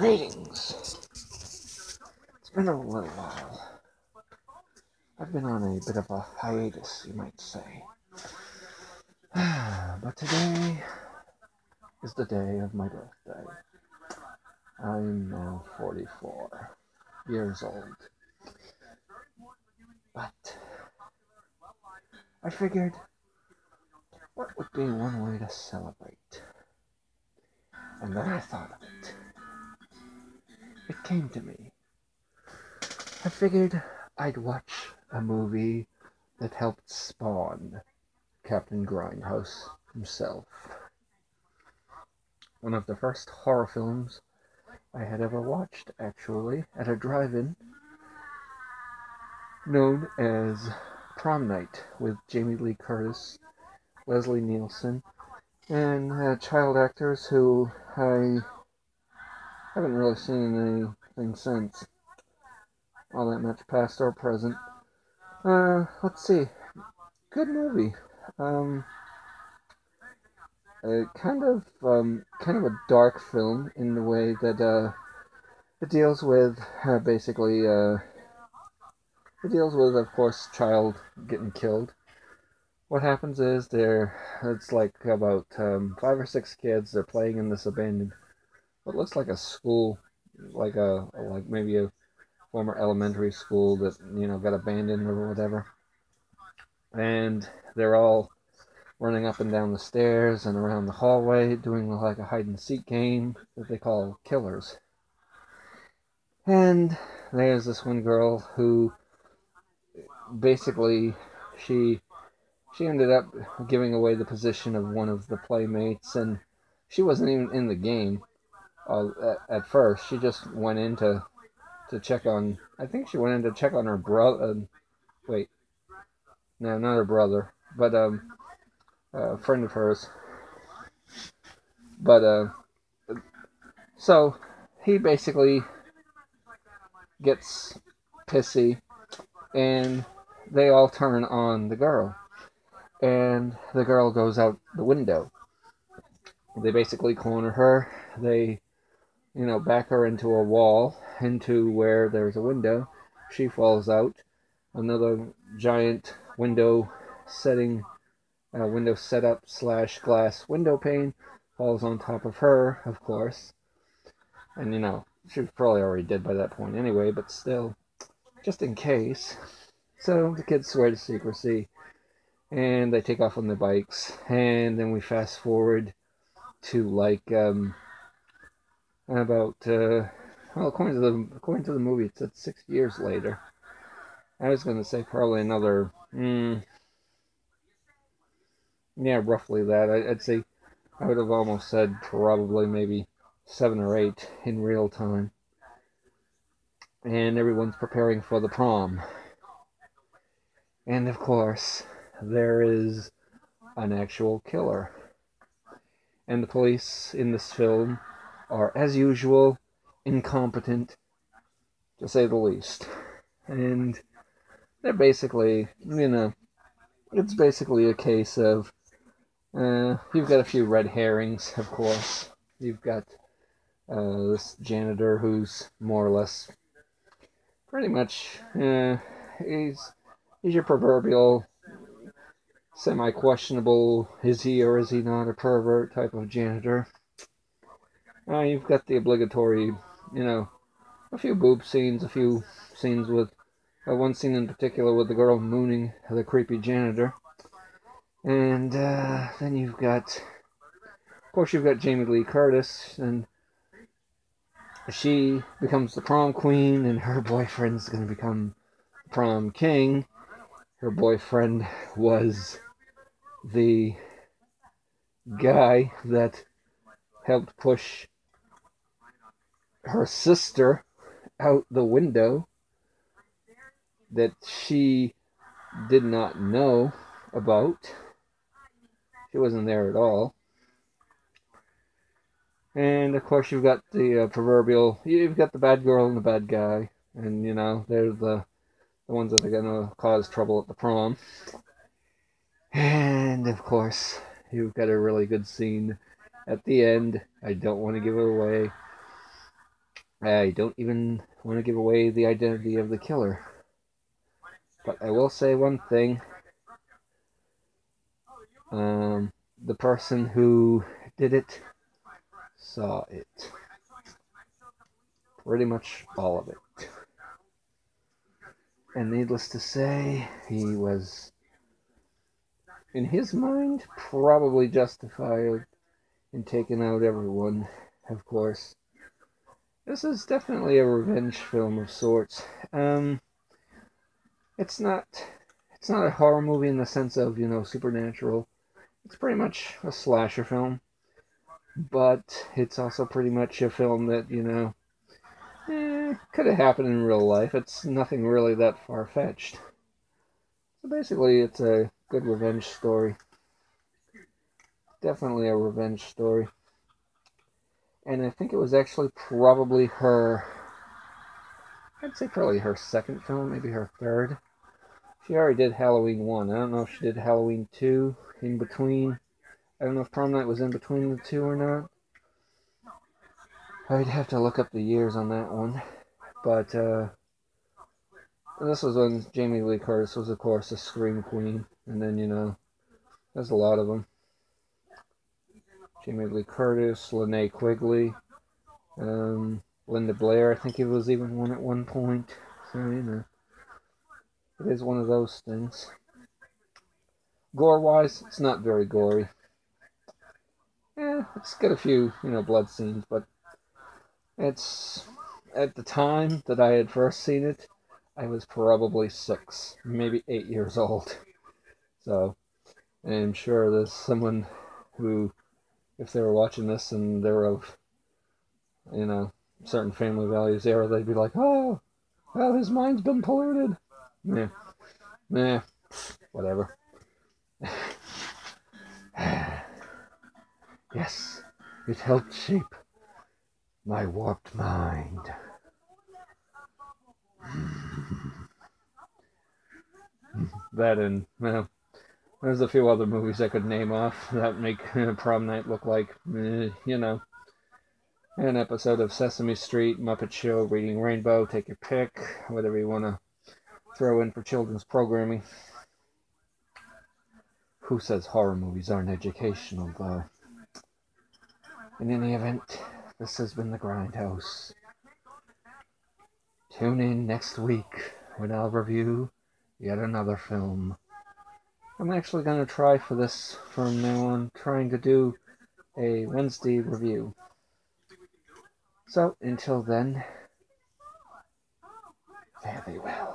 Greetings. It's been a little while. I've been on a bit of a hiatus, you might say. But today is the day of my birthday. I'm now 44 years old. But I figured, what would be one way to celebrate? And then I thought of it. It came to me. I figured I'd watch a movie that helped spawn Capt.Grindhouse himself. One of the first horror films I had ever watched, actually, at a drive-in, known as Prom Night, with Jamie Lee Curtis, Leslie Nielsen, and child actors who I haven't really seen anything since. All that much past or present. Let's see. Good movie. Kind of a dark film in the way that it deals with it deals with, of course, child getting killed. What happens is it's like about 5 or 6 kids. They're playing in this abandoned, what looks like a school, like maybe a former elementary school that got abandoned or whatever. And they're all running up and down the stairs and around the hallway, doing like a hide-and-seek game that they call Killers. And there's this one girl who basically she ended up giving away the position of one of the playmates, and she wasn't even in the game at first. She just went in to check on, I think she went in to check on her brother. Wait, no, not her brother, but a friend of hers. But so he basically gets pissy, and they all turn on the girl, and the girl goes out the window. They basically corner her. They back her into a wall, into where there's a window. She falls out. Another giant window setup / glass window pane falls on top of her, of course. And she was probably already dead by that point anyway, but still, just in case. So the kids swear to secrecy, and they take off on their bikes, and then we fast forward to about according to the movie, it said 6 years later. I was going to say probably another, roughly that. I'd say, I would have almost said probably maybe 7 or 8 in real time. And everyone's preparing for the prom. And of course, there is an actual killer. And the police in this film are, as usual, incompetent, to say the least. And they're basically, it's basically a case of, you've got a few red herrings, of course. You've got this janitor who's more or less, pretty much, he's your proverbial semi-questionable, is he or is he not a pervert type of janitor. You've got the obligatory, a few boob scenes, a few scenes with, one scene in particular with the girl mooning the creepy janitor. And then you've got Jamie Lee Curtis, and she becomes the prom queen, and her boyfriend's going to become the prom king. Her boyfriend was the guy that helped push her sister out the window that she did not know about. She wasn't there at all. And of course you've got the you've got the bad girl and the bad guy, and they're the ones that are going to cause trouble at the prom. And of course you've got a really good scene at the end. I don't want to give it away, I don't even want to give away the identity of the killer. But I will say one thing. The person who did it saw it. Pretty much all of it. And needless to say, he was, in his mind, probably justified in taking out everyone, of course. This is definitely a revenge film of sorts. It's not a horror movie in the sense of, supernatural. It's pretty much a slasher film. But it's also pretty much a film that, could have happened in real life. It's nothing really that far-fetched. So basically, it's a good revenge story. Definitely a revenge story. And I think it was actually probably I'd say probably her second film, maybe her third. She already did Halloween 1. I don't know if she did Halloween 2 in between. I don't know if Prom Night was in between the two or not. I'd have to look up the years on that one. But this was when Jamie Lee Curtis was, of course, a scream queen. And then, there's a lot of them. Jamie Lee Curtis, Linnea Quigley, Linda Blair, I think it was even one at one point. So, it is one of those things. Gore-wise, it's not very gory. It's got a few, blood scenes, but it's, at the time that I had first seen it, I was probably 6, maybe 8 years old. So, I'm sure there's someone who, if they were watching this and they're of, certain family values era, they'd be like, oh, well, his mind's been polluted. Whatever. Yes, it helped shape my warped mind. That and, there's a few other movies I could name off that make Prom Night look like, an episode of Sesame Street, Muppet Show, Reading Rainbow, take your pick, whatever you want to throw in for children's programming. Who says horror movies aren't educational, though? In any event, this has been the Grindhouse. Tune in next week when I'll review yet another film. I'm actually going to try for this from now on, trying to do a Wednesday review. So, until then, fare thee well.